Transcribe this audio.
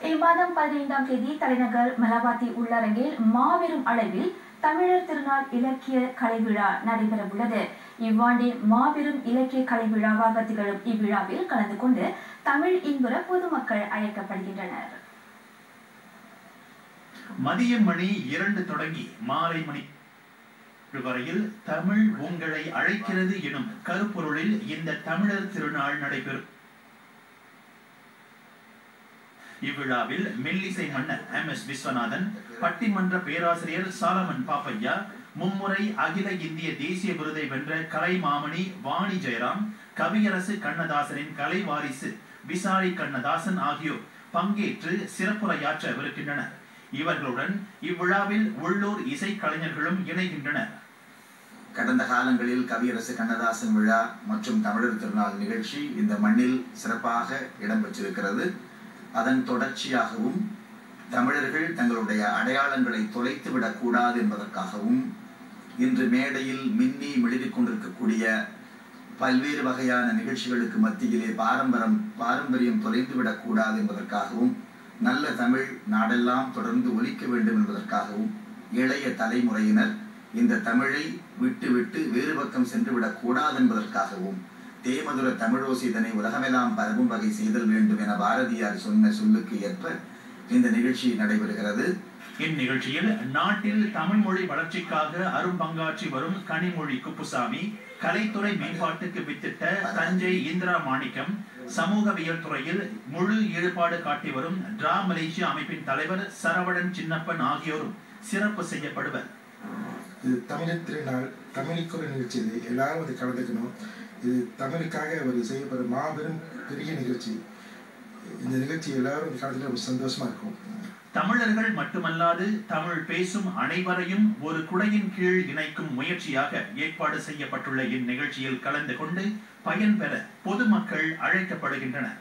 இம்மாதம் 15ஆம் தேதி தலைநகர் மலபாத்தி உள்ளரங்கில் மாபெரும் அளவில் தமிழர் திருநாள் இலக்கிய கலை விழா நடைபெறவுள்ளது. இவ்வாண்டின் மாபெரும் இலக்கிய கலை விழாவாக திகழும் இவ்விழாவில் கலந்து கொண்டு தமிழ் இன்புற பொதுமக்கள் அழைக்கப்படுகின்றனர். மதியம் மணி 2 தொடங்கி மாலை மணி வரையில் தமிழ் உங்களை அழைக்கிறது எனும் கருப்பொருளில் இந்த தமிழர் திருநாள் நடைபெறும். இவ்விழாவில் மெல்லிசை மன்னர் MS விஸ்வநாதன், பட்டிமன்ற பேராசிரியர் சாலமன் பாப்பையா, மும்முறை அகில இந்திய தேசிய விருதை வென்ற கலை மாமணி வாணி ஜெயராம், கவியரசு கண்ணதாசனின் கலை வாரிசு விசாரி கண்ணதாசன் ஆகியோர் பங்கேற்று சிறப்புரையாற்றவிருக்கின்றனர். இவர்களுடன் இவ்விழாவில் உள்ளூர் இசை கலைஞர்களும் இணைகின்றனர். கடந்த காலங்களில் கவியரசு கண்ணதாசன் விழா மற்றும் தமிழர் திருநாள் நிகழ்ச்சி இந்த மண்ணில் சிறப்பாக இடம்பெற்றிருக்கிறது. அதன் தொடர்ச்சியாகவும் தமிழர்கள் தங்களுடைய அடையாளங்களை தொலைத்துவிடக் கூடாது என்பதற்காகவும் இன்று மேடையில் மின்னி மிளிரிக் கொண்டிருக்கக்கூடிய பல்வேறு வகையான நிகழ்ச்சிகளுக்கு மத்தியிலே பாரம்பரியம் தொலைந்துவிடக் கூடாது என்பதற்காகவும் நல்ல தமிழ் நாடெல்லாம் தொடர்ந்து ஒலிக்க வேண்டும் என்பதற்காகவும் இளைய தலைமுறையினர் இந்த தமிழை விட்டு வேறு பக்கம் சென்றுவிடக் கூடாது என்பதற்காகவும் தேமதுர தமிழோசி இதனை உலகமெல்லாம் பரவும் வகை செய்தல் வேண்டும் என பாரதியார் சொன்ன சொல்லுக்கு ஏற்ப இந்த நிகழ்ச்சி நடைபெறுகிறது. இந்நிகழ்ச்சியில் நாட்டில் தமிழ் மொழி வளர்ச்சிக்காக அரும்பங்காற்றி வரும் கனிமொழி குப்புசாமி, கலைத்துறை மேம்பாட்டுக்கு வித்திட்ட தஞ்சை இந்திரா மாணிக்கம், சமூகவியல் துறையில் முழு ஈடுபாடு காட்டி வரும் டிரா மலேசியா அமைப்பின் தலைவர் சரவணன் சின்னப்பன் ஆகியோரும் சிறப்பு செய்யப்படுவர். இது தமிழர் திருநாள், தமிழுக்கு ஒரு நிகழ்ச்சி. இது எல்லாரும் வந்து கலந்துக்கணும். இது தமிழுக்காக ஒரு செய்யப்படும் மாபெரும் பெரிய நிகழ்ச்சி. இந்த நிகழ்ச்சி எல்லாரும் கலந்துக்க ரொம்ப சந்தோஷமா இருக்கும். தமிழர்கள் மட்டுமல்லாது தமிழ் பேசும் அனைவரையும் ஒரு குடையின் கீழ் இணைக்கும் முயற்சியாக ஏற்பாடு செய்யப்பட்டுள்ள இந்நிகழ்ச்சியில் கலந்து கொண்டு பயன்பெற பொதுமக்கள் அழைக்கப்படுகின்றனர்.